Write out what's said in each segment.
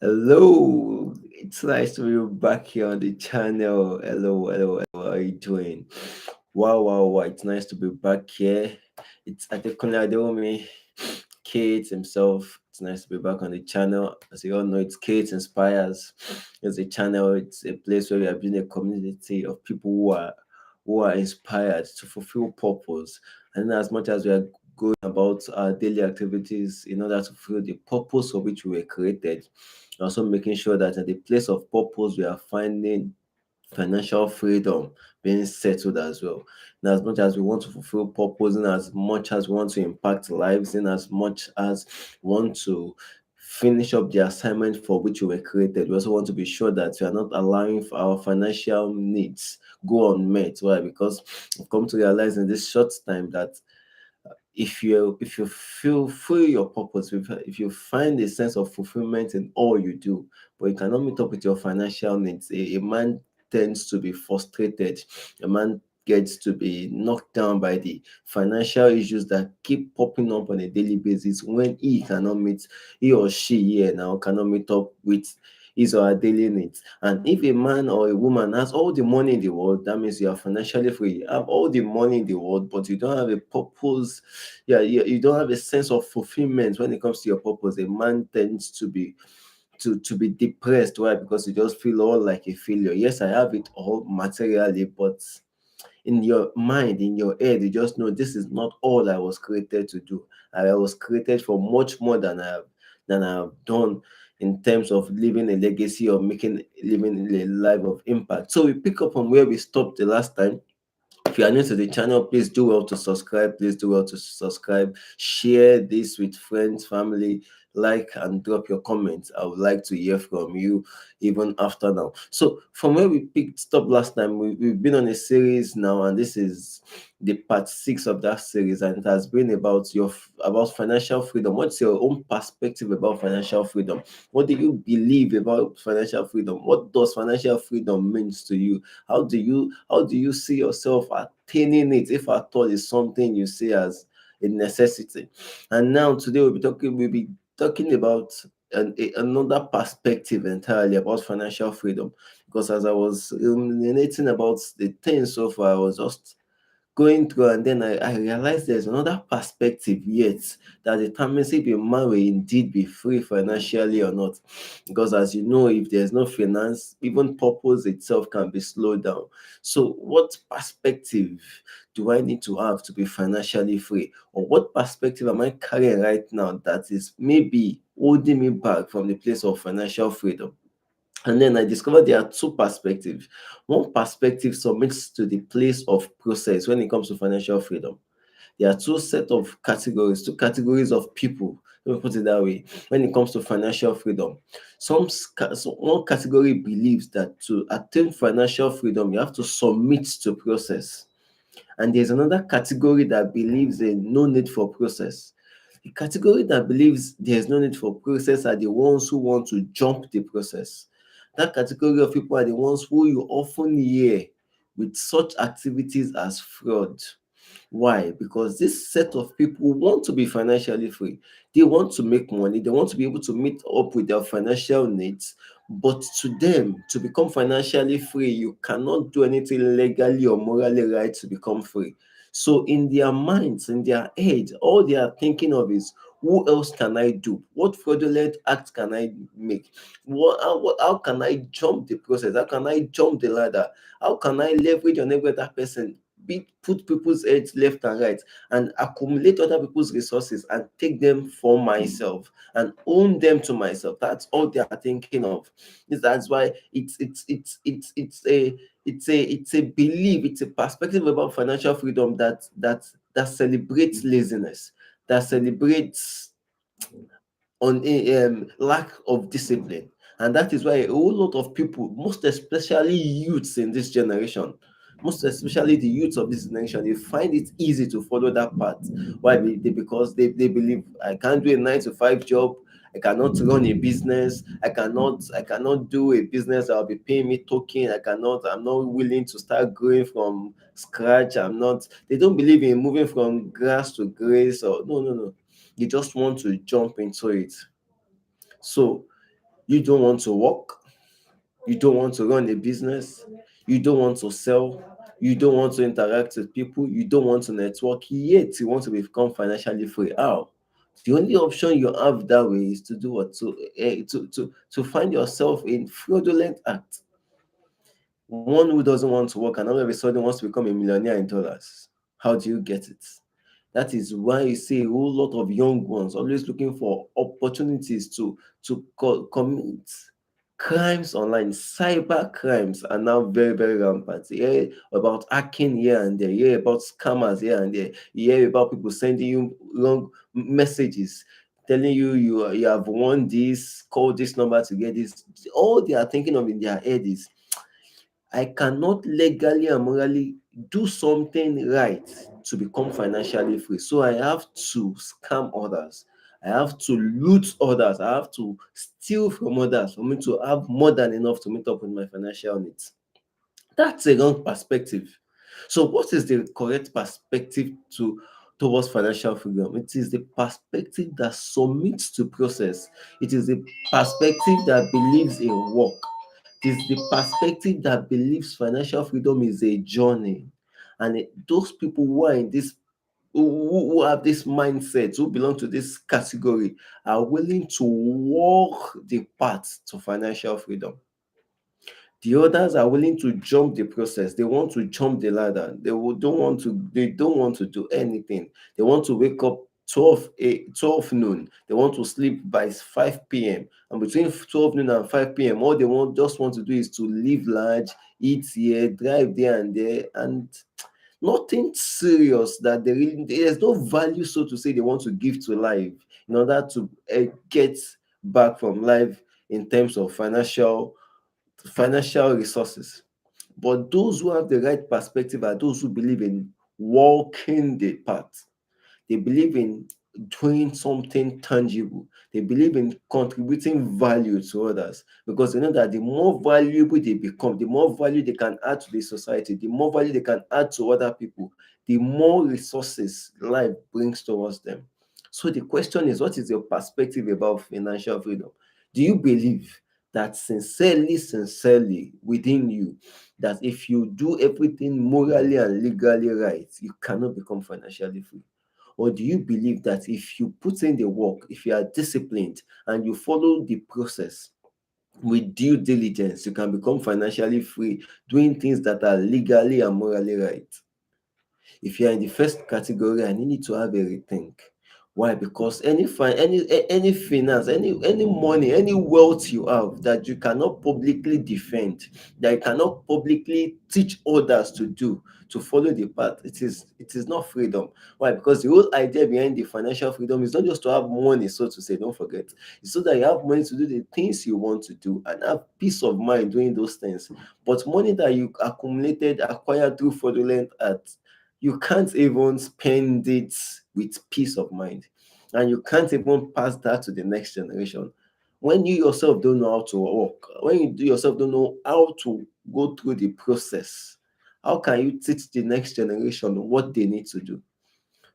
Hello, it's nice to be back here on the channel. Hello, how are you doing? Wow, it's nice to be back here. It's Adekunle Adeomi, Kate himself. It's nice to be back on the channel. As you all know, it's Kate Inspires. It's a channel, it's a place where we have been a community of people who are inspired to fulfill purpose. And as much as we are going about our daily activities in order to fulfill the purpose for which we were created, also making sure that at the place of purpose we are finding financial freedom being settled as well. And as much as we want to fulfill purpose, and as much as we want to impact lives, and as much as we want to finish up the assignment for which we were created, we also want to be sure that we are not allowing for our financial needs go unmet. Why? Because I've come to realize in this short time that if you feel your purpose, if you find a sense of fulfillment in all you do, but you cannot meet up with your financial needs, a man tends to be frustrated. A man gets to be knocked down by the financial issues that keep popping up on a daily basis when he or she here now cannot meet up with his or her daily needs. And if a man or a woman has all the money in the world, that means you are financially free. You have all the money in the world, but you don't have a purpose. Yeah, you don't have a sense of fulfillment when it comes to your purpose. A man tends to be depressed. Why? Because you just feel all like a failure. Yes, I have it all materially, but in your mind, in your head, you just know this is not all I was created to do. I was created for much more than I have done in terms of living a legacy or living a life of impact. So we pick up on where we stopped the last time. If you are new to the channel, please do well to subscribe. Please do well to subscribe. Share this with friends, family, like and drop your comments. I would like to hear from you even after now. So from where we picked up last time, we've been on a series now, and this is the part 6 of that series, and it has been about financial freedom. What's your own perspective about financial freedom? What do you believe about financial freedom? What does financial freedom means to you? How do you see yourself attaining it, if at all it's something you see as a necessity? And now today we'll be talking about another perspective entirely about financial freedom, because as I was ruminating about the things so far, I was just going through, and then I realized there's another perspective yet that determines if a man will indeed be free financially or not. Because as you know, if there's no finance, even purpose itself can be slowed down. So what perspective do I need to have to be financially free? Or what perspective am I carrying right now that is maybe holding me back from the place of financial freedom? And then I discovered there are two perspectives. One perspective submits to the place of process when it comes to financial freedom. There are two categories of people. Let me put it that way. When it comes to financial freedom, one category believes that to attain financial freedom, you have to submit to process, and there's another category that believes in no need for process. The category that believes there's no need for process are the ones who want to jump the process. That category of people are the ones who you often hear with such activities as fraud. Why? Because this set of people want to be financially free. They want to make money. They want to be able to meet up with their financial needs. But to them, to become financially free, you cannot do anything legally or morally right to become free. So in their minds, in their head, all they are thinking of is, who else can I do? What fraudulent act can I make? How can I jump the process? How can I jump the ladder? How can I leverage on every other person? Put people's heads left and right and accumulate other people's resources and take them for myself and own them to myself. That's all they are thinking of. That's why it's a belief, it's a perspective about financial freedom that celebrates laziness, that celebrates lack of discipline. And that is why a whole lot of people, most especially youths in this generation, most especially the youths of this generation, they find it easy to follow that path. Why? Because they believe, I can't do a 9 to 5 job. I cannot run a business. I cannot do a business that will be paying me token. I'm not willing to start growing from scratch. They don't believe in moving from grass to grace, or no. You just want to jump into it. So You don't want to work, you don't want to run a business, you don't want to sell, you don't want to interact with people, you don't want to network, yet you want to become financially free. How? The only option you have that way is to do what? To find yourself in fraudulent act. One who doesn't want to work and all of a sudden wants to become a millionaire in dollars. How do you get it? That is why you see a whole lot of young ones always looking for opportunities to commit crimes online. Cyber crimes are now very, very rampant. You hear about hacking here and there. You hear about scammers here and there. You hear about people sending you wrong messages, telling you have won this, call this number to get this. All they are thinking of in their head is, I cannot legally and morally do something right to become financially free. So I have to scam others. I have to loot others. I have to steal from others for me to have more than enough to meet up with my financial needs. That's a wrong perspective. So, what is the correct perspective towards financial freedom? It is the perspective that submits to process. It is the perspective that believes in work. It is the perspective that believes financial freedom is a journey. And those people who are in this who have this mindset, who belong to this category, are willing to walk the path to financial freedom. The others are willing to jump the process. They want to jump the ladder. They don't want to do anything. They want to wake up 12 noon. They want to sleep by 5 p.m. And between 12 noon and 5 p.m., all they want to do is to live large, eat here, drive there and there, and nothing serious that there's no value, so to say, they want to give to life in order to get back from life in terms of financial resources. But those who have the right perspective are those who believe in walking the path. They believe in doing something tangible. They believe in contributing value to others because they know that the more valuable they become, the more value they can add to the society, the more value they can add to other people, the more resources life brings towards them. So the question is, what is your perspective about financial freedom? Do you believe that sincerely within you, that if you do everything morally and legally right, you cannot become financially free? Or do you believe that if you put in the work, if you are disciplined and you follow the process with due diligence, you can become financially free doing things that are legally and morally right? If you are in the first category, I need you to have a rethink. Why? Because any finance, any money, any wealth you have that you cannot publicly defend, that you cannot publicly teach others to do, to follow the path, it is not freedom. Why? Because the whole idea behind the financial freedom is not just to have money, so to say, don't forget. It's so that you have money to do the things you want to do and have peace of mind doing those things. But money that you acquired through fraudulent acts, you can't even spend it with peace of mind, and you can't even pass that to the next generation. When you yourself don't know how to work, when you do yourself don't know how to go through the process, how can you teach the next generation what they need to do?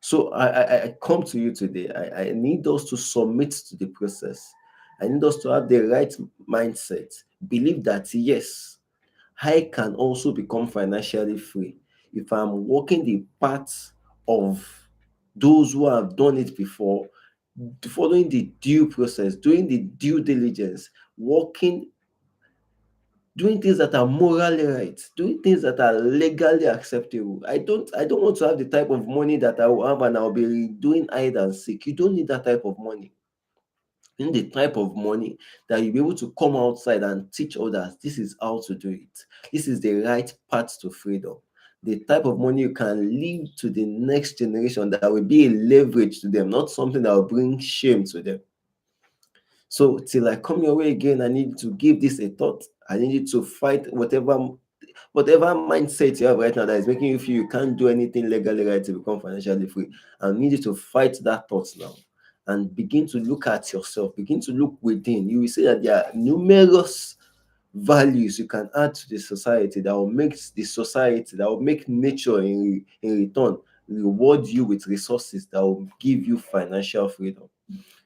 So I come to you today. I need us to submit to the process. I need us to have the right mindset. Believe that yes, I can also become financially free if I'm walking the path of those who have done it before, following the due process, doing the due diligence, working, doing things that are morally right, doing things that are legally acceptable. I don't want to have the type of money that I will have and I'll be doing hide and seek. You don't need that type of money. In the type of money that you'll be able to come outside and teach others, this is how to do it. This is the right path to freedom. The type of money you can leave to the next generation that will be a leverage to them, not something that will bring shame to them. So till I come your way again, I need to give this a thought. I need you to fight whatever mindset you have right now that is making you feel you can't do anything legally right to become financially free. I need you to fight that thought now and begin to look at yourself, begin to look within. You will see that there are numerous values you can add to the society that will make the society, that will make nature in return reward you with resources that will give you financial freedom.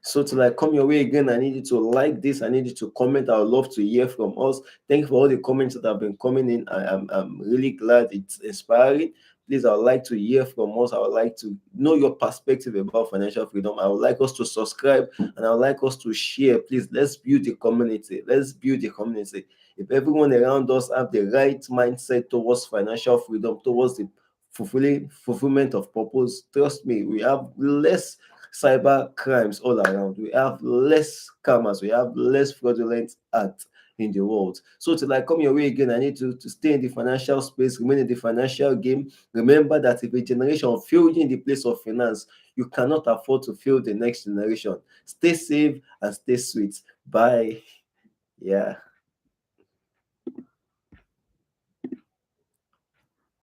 So to like come your way again, I need you to like this. I need you to comment. I would love to hear from us. Thank you for all the comments that have been coming in. I'm really glad it's inspiring. Please, I would like to hear from us. I would like to know your perspective about financial freedom. I would like us to subscribe and I would like us to share. Please, let's build the community. Let's build the community. If everyone around us have the right mindset towards financial freedom, towards the fulfillment of purpose, trust me, we have less cyber crimes all around. We have less scammers. We have less fraudulent acts in the world. So to like come your way again, I need to stay in the financial space, remain in the financial game. Remember that if a generation failed you in the place of finance, you cannot afford to fail the next generation. Stay safe and stay sweet. Bye. Yeah.